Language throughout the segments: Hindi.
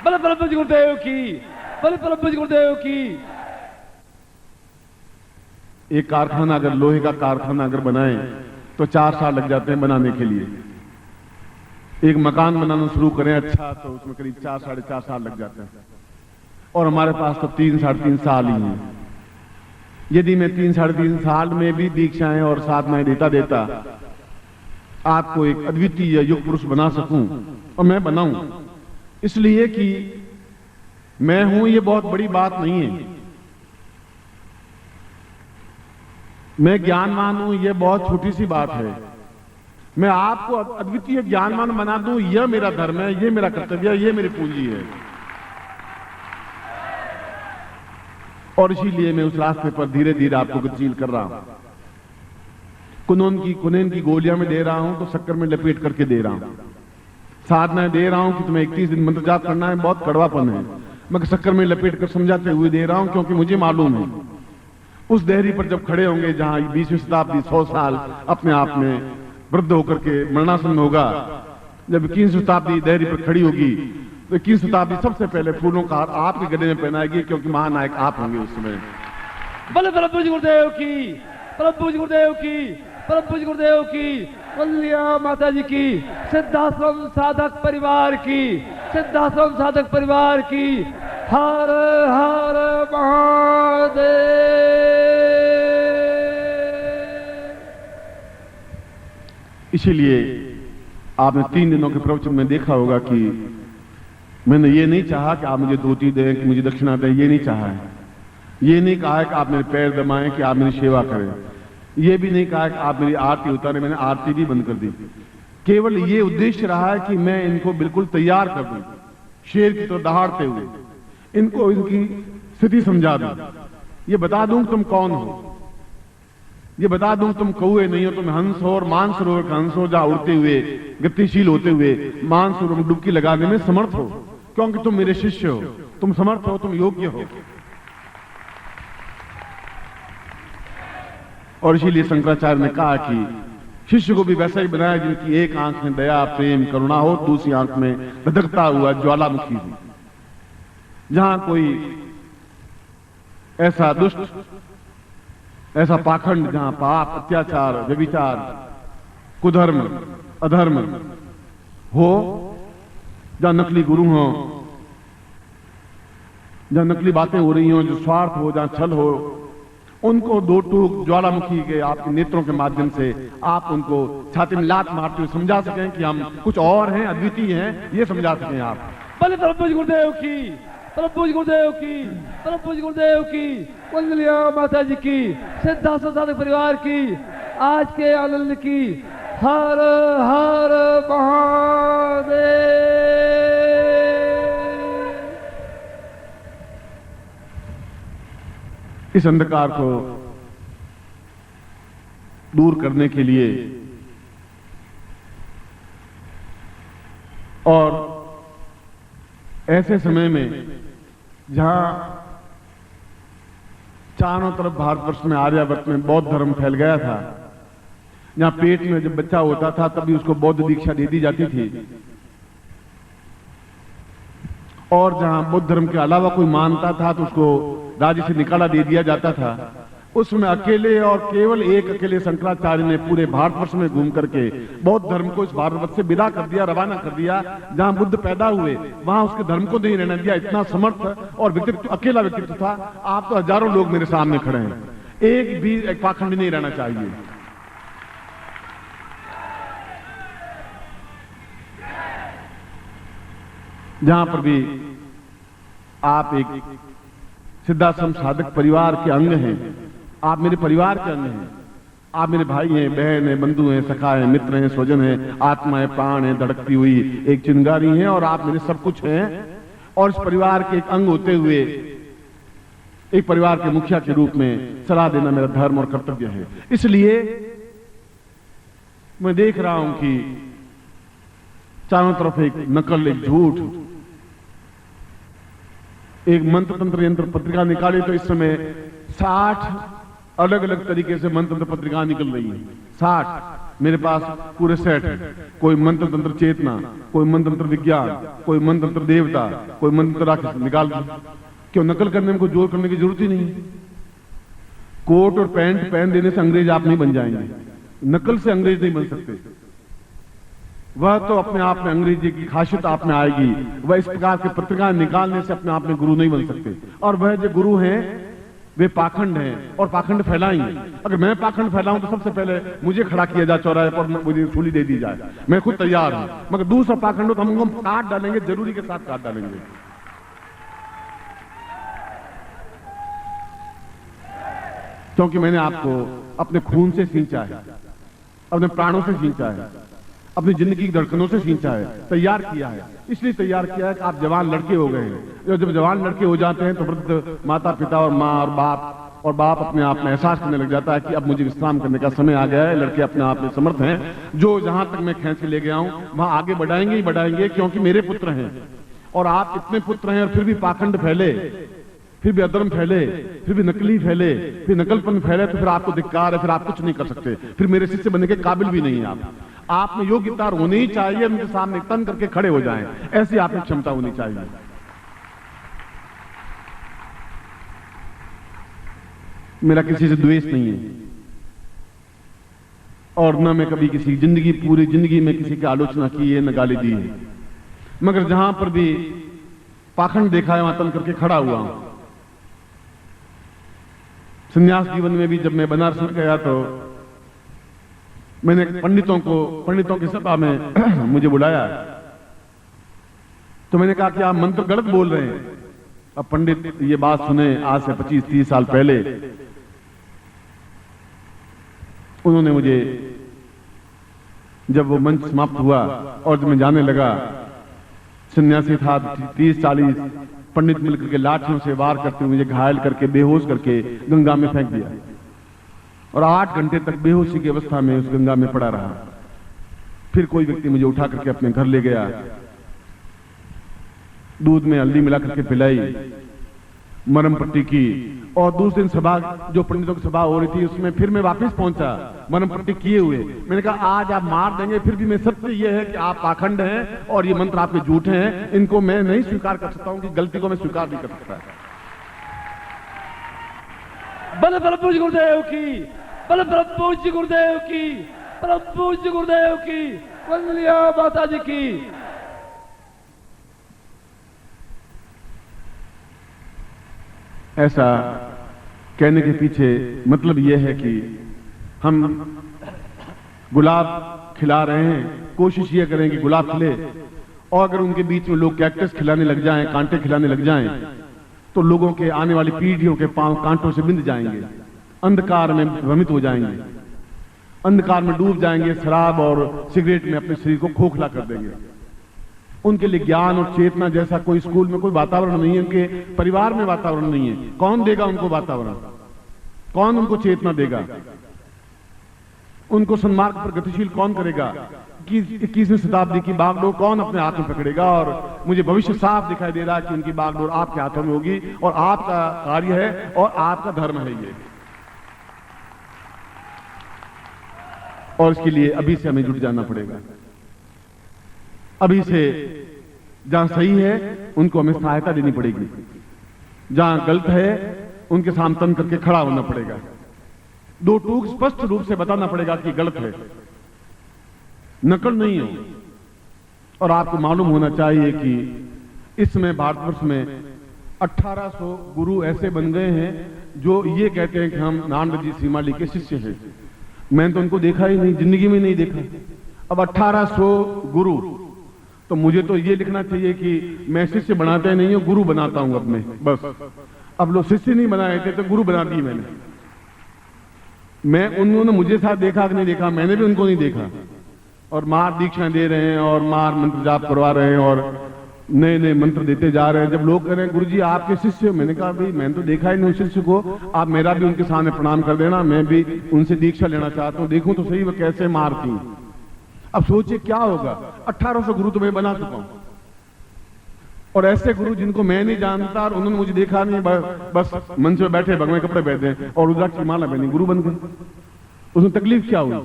बल प्रभु गुरुदेव की, बल प्रभु गुरुदेव की। एक कारखाना, अगर लोहे का कारखाना अगर बनाए तो 4 साल लग जाते हैं बनाने के लिए। एक मकान बनाना शुरू करें अच्छा, तो उसमें करीब 4 साढ़े 4 साल लग जाते हैं, और हमारे पास तो 3 साढ़े 3 साल ही हैं। यदि मैं 3 साढ़े 3 साल में भी दीक्षाएं और साधनाएं देता आपको एक अद्वितीय युग पुरुष बना सकूं, और मैं बनाऊं, इसलिए कि मैं हूं ये बहुत बड़ी बात नहीं है, मैं ज्ञानवान हूं ये बहुत छोटी सी बात है। मैं आपको अद्वितीय ज्ञानवान बना दूं, यह मेरा धर्म है, ये मेरा कर्तव्य है, ये मेरी पूंजी है। और इसीलिए मैं उस रास्ते पर धीरे धीरे आपको गतिशील कर रहा हूं। कुनेन की गोलियां में दे रहा हूं तो शक्कर में लपेट करके दे रहा हूं। साधनाएं दे रहा हूं कि तुम्हें 31 दिन मंत्र जाप करना है, बहुत कड़वापन है, मैं शक्कर में लपेट कर समझाते हुए दे रहा हूं, क्योंकि मुझे मालूम है उस देहरी पर जब खड़े होंगे जहां 20वीं शताब्दी 100 साल अपने आप में वृद्ध होकर के मरणासन होगा, जब 21वीं शताब्दी देहरी पर खड़ी होगी तो 21वीं शताब्दी सबसे पहले फूलों का हार आपके गले में पहनाएगी, क्योंकि महानायक आप होंगे उस समय। बल प्रभु गुरुदेव की, प्रभु गुरुदेव की, प्रभु गुरुदेव की, वल्लिया माता जी की, सिद्धाश्रम साधक परिवार की, सिद्धाश्रम साधक परिवार की। हर हर महादेव। इसीलिए आपने 3 दिनों के प्रवचन में देखा होगा कि मैंने ये नहीं चाहा कि आप मुझे धोती दें, कि मुझे दक्षिणा दें, ये नहीं चाहा है। ये नहीं कहा है कि आप मेरे पैर दबाएं, कि आप मेरी सेवा करें। ये भी नहीं कहा कि आप मेरी आरती उतारें, मैंने आरती भी बंद कर दी। केवल ये उद्देश्य रहा है कि मैं इनको बिल्कुल तैयार कर दूं, शेर की तरह दहाड़ते हुए इनको इनकी स्थिति समझा दूं, ये बता दूं तुम कौन हो, ये बता दूं तुम कौए नहीं हो, तुम हंस हो, और मानसरोवर का हंस हो, जहां उड़ते हुए गतिशील होते हुए मानसरोवर में डुबकी लगाने में समर्थ हो, क्योंकि तुम मेरे शिष्य हो, तुम समर्थ हो, तुम योग्य हो। और इसीलिए शंकराचार्य ने कहा कि शिष्य को भी वैसा ही बनाया जिनकी एक आंख में दया प्रेम करुणा हो, दूसरी आंख में धधकता हुआ ज्वालामुखी हो। जहां कोई ऐसा दुष्ट, ऐसा पाखंड, जहां पाप अत्याचार व्यभिचार कुधर्म अधर्म हो, जहां नकली गुरु हो, जहां नकली बातें हो रही हो, जो स्वार्थ हो, जहां छल हो, उनको 2 टूक ज्वालामुखी के आपके नेत्रों के माध्यम से आप उनको छाती में लात मारते हुए समझा सकें कि हम कुछ और हैं, अद्वितीय हैं, ये समझा सकें आप। बल प्रभु गुरुदेव की, प्रभु गुरुदेव की, प्रभु गुरुदेव की, वल्लिया माता जी की, सिद्धाश्रम साधक परिवार की, आज के आनंद की। हर हर महादेव। इस अंधकार को दूर करने के लिए और ऐसे समय में जहां चारों तरफ भारतवर्ष में आर्यावर्त में बौद्ध धर्म फैल गया था, जहां पेट में जब बच्चा होता था तभी उसको बौद्ध दीक्षा दे दी जाती थी, और जहां बुद्ध धर्म के अलावा कोई मानता था तो उसको राज्य से निकाला दे दिया जाता था, उसमें अकेले और केवल एक अकेले शंकराचार्य ने पूरे भारतवर्ष में घूम करके बौद्ध धर्म को इस भारतवर्ष से विदा कर दिया, रवाना कर दिया। जहां बुद्ध पैदा हुए वहां उसके धर्म को नहीं रहने दिया। इतना समर्थ और व्यक्तित्व, अकेला व्यक्तित्व था। आप तो हजारों लोग मेरे सामने खड़े हैं, एक भी एक पाखंड नहीं रहना चाहिए। जहां पर भी आप एक सिद्धाश्रम साधक परिवार के अंग हैं, आप मेरे परिवार के अंग हैं, आप मेरे भाई हैं, बहन हैं, बंधु हैं, सखा हैं, मित्र हैं, स्वजन हैं, आत्माएं, प्राण हैं, धड़कती हुई एक चिंगारी हैं, और आप मेरे सब कुछ हैं। और इस परिवार के एक अंग होते हुए एक परिवार के मुखिया के रूप में सलाह देना मेरा धर्म और कर्तव्य है। इसलिए मैं देख रहा हूं कि चारों तरफ एक नकल, एक झूठ, एक मंत्र तंत्र यंत्र पत्रिका निकाली तो इस समय 60 अलग अलग तरीके से मंत्र तंत्र पत्रिका निकल रही है। 60 मेरे पास पूरे सेट है। कोई मंत्र तंत्र चेतना, कोई मंत्र तंत्र विज्ञान, कोई मंत्र तंत्र देवता, कोई मंत्र राक्षस, निकाल दो। क्यों नकल करने में कोई जोर करने की जरूरत ही नहीं है। कोट और पैंट पहन देने से अंग्रेज आप नहीं बन जाएंगे, नकल से अंग्रेज नहीं बन सकते। वह तो अपने आप में अंग्रेजी की खासियत आप में आएगी। वह इस प्रकार के पत्रिका निकालने से अपने आप में गुरु नहीं बन सकते। और वह जो गुरु हैं वे पाखंड हैं और पाखंड फैलाएंगे। अगर मैं पाखंड फैलाऊं तो सबसे पहले मुझे खड़ा किया जाए चौराहे पर, मुझे सूली दे दी जाए, मैं खुद तैयार हूं। मगर दूसरा पाखंड हो तो हम काट डालेंगे, जरूरी के साथ काट डालेंगे। क्योंकि मैंने आपको अपने खून से सींचा है, अपने प्राणों से सींचा है, अपनी जिंदगी की धड़कनों से सींचा है, तैयार किया है। इसलिए तैयार किया है कि आप जवान लड़के हो गए हैं। जब जवान लड़के हो जाते हैं तो वृद्ध माता पिता और माँ और बाप अपने आप में एहसास करने लग जाता है कि अब मुझे विश्राम करने का समय आ गया है। लड़के अपने आप में समर्थ हैं, जो जहां तक मैं खींच के ले गया हूं वहां आगे बढ़ाएंगे ही बढ़ाएंगे, क्योंकि मेरे पुत्र हैं। और आप इतने पुत्र हैं और फिर भी पाखंड फैले, फिर भी अधर्म फैले, फिर भी नकली फैले, फिर नकलपन फैले, तो फिर आपको धिक्कार है, फिर आप कुछ नहीं कर सकते, फिर मेरे शिष्य बनने के काबिल भी नहीं है आप में योग्यता होनी ही चाहिए, उनके सामने तन करके खड़े हो जाएं, ऐसी आप में क्षमता होनी चाहिए। मेरा किसी से द्वेष नहीं है और न मैं कभी किसी जिंदगी पूरी जिंदगी में किसी की आलोचना की है, न गाली दी है। मगर जहां पर भी पाखंड देखा है वहां तन करके खड़ा हुआ हूं। संन्यास जीवन में भी जब मैं बनारस में गया तो मैंने पंडितों की सभा में मुझे बुलाया, तो मैंने कहा कि आप मंत्र गलत बोल रहे हैं। अब पंडित ये बात सुने आज से 25-30 साल पहले, उन्होंने मुझे जब वो मंच समाप्त हुआ और जब मैं जाने लगा, सन्यासी था, 30-40 पंडित मिलकर के लाठियों से वार करते हुए मुझे घायल करके बेहोश करके गंगा में फेंक दिया और 8 घंटे तक बेहोशी की अवस्था में उस गंगा में पड़ा रहा। फिर कोई व्यक्ति मुझे उठा करके अपने घर ले गया, दूध में हल्दी मिला करके पिलाई, मरम पट्टी की, और दूसरे दिन सभा जो पंडितों की सभा हो रही थी उसमें फिर मैं वापस पहुंचा मरम पट्टी किए हुए। मैंने कहा आज आप मार देंगे, फिर भी मैं सत्य यह है कि आप पाखंड हैं और ये मंत्र आपके झूठे हैं, इनको मैं नहीं स्वीकार कर सकता हूं कि गलती को मैं स्वीकार नहीं कर सकता। बल बल पूज्य गुरुदेव की, बल बल पूज्य गुरुदेव की, बल पूज्य गुरुदेव की, वंदनीय माता जी की। ऐसा कहने के पीछे मतलब यह है कि हम गुलाब खिला रहे हैं, कोशिश ये करें कि गुलाब खिले, और अगर उनके बीच में लोग कैक्टस खिलाने लग जाएं, कांटे खिलाने लग जाएं, तो लोगों के आने वाली पीढ़ियों के पांव कांटों से बिंद जाएंगे, अंधकार में भ्रमित हो जाएंगे, अंधकार में डूब जाएंगे, शराब और सिगरेट में अपने शरीर को खोखला कर देंगे। उनके लिए ज्ञान और चेतना जैसा कोई स्कूल में कोई वातावरण नहीं है, उनके परिवार में वातावरण नहीं है। कौन देगा उनको वातावरण, कौन उनको चेतना देगा, उनको सन्मार्ग पर गतिशील कौन करेगा? 21वीं शताब्दी की बागडोर कौन अपने हाथ में पकड़ेगा? और मुझे भविष्य साफ दिखाई दे रहा है कि उनकी बागडोर आपके हाथों में होगी और आपका कार्य है और आपका धर्म है ये। और इसके लिए अभी से हमें जुट जाना पड़ेगा। अभी से जहां सही है उनको हमें सहायता देनी पड़ेगी, जहां गलत है उनके सामने तन करके खड़ा होना पड़ेगा, दो टूक स्पष्ट रूप से बताना पड़ेगा कि गलत है, नकल नहीं हो। और आपको मालूम होना चाहिए कि इस समय भारतवर्ष में 1800 गुरु ऐसे बन गए हैं जो ये कहते हैं कि हम नानक जी श्रीमाली के शिष्य हैं। मैंने तो उनको देखा ही नहीं, जिंदगी में नहीं देखा। अब 1800 गुरु, तो मुझे तो ये लिखना चाहिए कि मैं शिष्य बनाते नहीं हूं, गुरु बनाता हूं अपने, बस। अब लोग शिष्य नहीं बनाए थे तो गुरु बना दिए मैंने। मैं उन्होंने मुझे साथ देखा कि नहीं देखा, मैंने भी उनको नहीं देखा, और मार दीक्षा दे रहे हैं और मार मंत्र जाप करवा रहे हैं और नए नए मंत्र देते जा रहे हैं। जब लोग कह रहे हैं गुरुजी आपके शिष्य, मैंने कहा भाई मैंने तो देखा ही नहीं शिष्य को, आप मेरा भी उनके सामने प्रणाम कर देना, मैं भी उनसे दीक्षा लेना चाहता हूं, देखूं तो सही वो कैसे मारती। अब सोचिए क्या होगा, 1800 गुरु तो मैं बना चुका हूं, और ऐसे गुरु जिनको मैं नहीं जानता और उन्होंने मुझे देखा नहीं, बस मंच में बैठे भगवे कपड़े पहने और रुद्राक्ष की माला पहनी, गुरु बन गए। उसमें तकलीफ क्या हुई?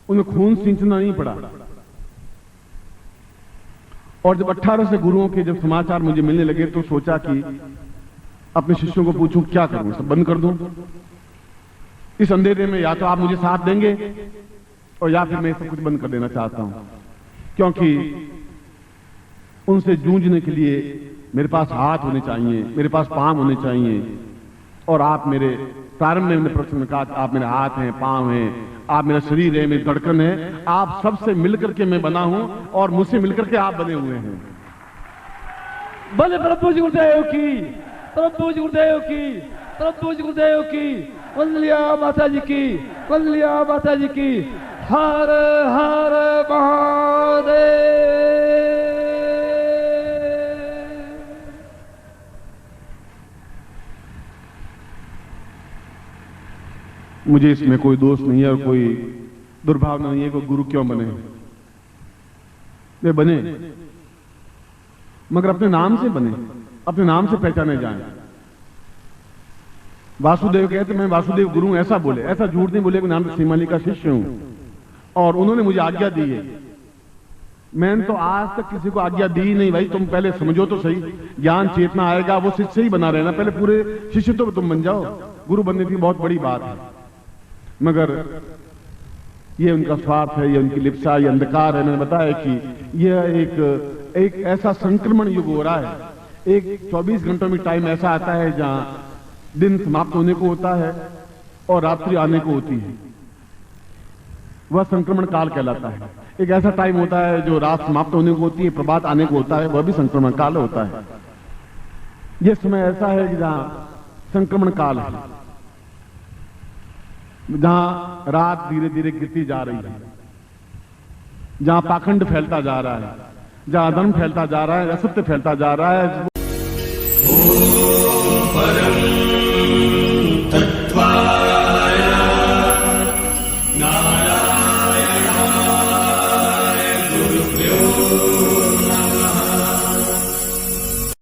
उन्हें खून सींचना नहीं पड़ा। और जब 18 से गुरुओं के जब समाचार मुझे मिलने लगे तो सोचा कि अपने शिष्यों को पूछूं क्या करूं, सब बंद कर दूं। इस अंधेरे में या तो आप मुझे साथ देंगे और या फिर मैं सब कुछ बंद कर देना चाहता हूं, क्योंकि उनसे जूझने के लिए मेरे पास हाथ होने चाहिए, मेरे पास पांव होने चाहिए। और आप मेरे प्रारंभ में प्रश्न में कहा कि आप मेरे हाथ हैं, पांव हैं, आप मेरा शरीर है, मेरी धड़कन है। आप सबसे मिलकर के मैं बना हूं और मुझसे मिलकर के आप बने हुए हैं। बोले प्रभु जी गुरुदेव की, प्रभु जी गुरुदेव की, प्रभु जी गुरुदेव की, वंदलिया माता जी की, वंदलिया माता जी की। हर हर महादेव। मुझे इसमें कोई दोष नहीं है और कोई दुर्भावना नहीं है कि गुरु क्यों बने। वे बने मगर अपने नाम से बने, अपने नाम से पहचाने जाएं। वासुदेव कहते मैं वासुदेव गुरु ऐसा बोले, ऐसा झूठ नहीं बोले कि नाम सीमाली का शिष्य हूं और उन्होंने मुझे आज्ञा दी है। मैंने तो आज तक किसी को आज्ञा दी नहीं। भाई तुम पहले समझो तो सही, ज्ञान चेतना आएगा वो शिष्य ही बना रहना, पहले पूरे शिष्य तो तुम बन जाओ। गुरु बनने की बहुत बड़ी बात है, मगर ये उनका स्वार्थ है, ये उनकी लिप्सा, ये अंधकार है। मैंने बताया कि यह एक ऐसा संक्रमण युग हो रहा है। एक 24 घंटों में टाइम ऐसा आता है जहां दिन समाप्त होने को होता है और रात्रि आने को होती है, वह संक्रमण काल कहलाता है। एक ऐसा टाइम होता है जो रात समाप्त होने को होती है, प्रभात आने को होता है, वह भी संक्रमण काल होता है। यह समय ऐसा है कि जहां संक्रमण काल है, जहां रात धीरे धीरे गिरती जा रही है, जहां पाखंड फैलता जा रहा है, जहां अधर्म फैलता जा रहा है, असत्य फैलता जा रहा है।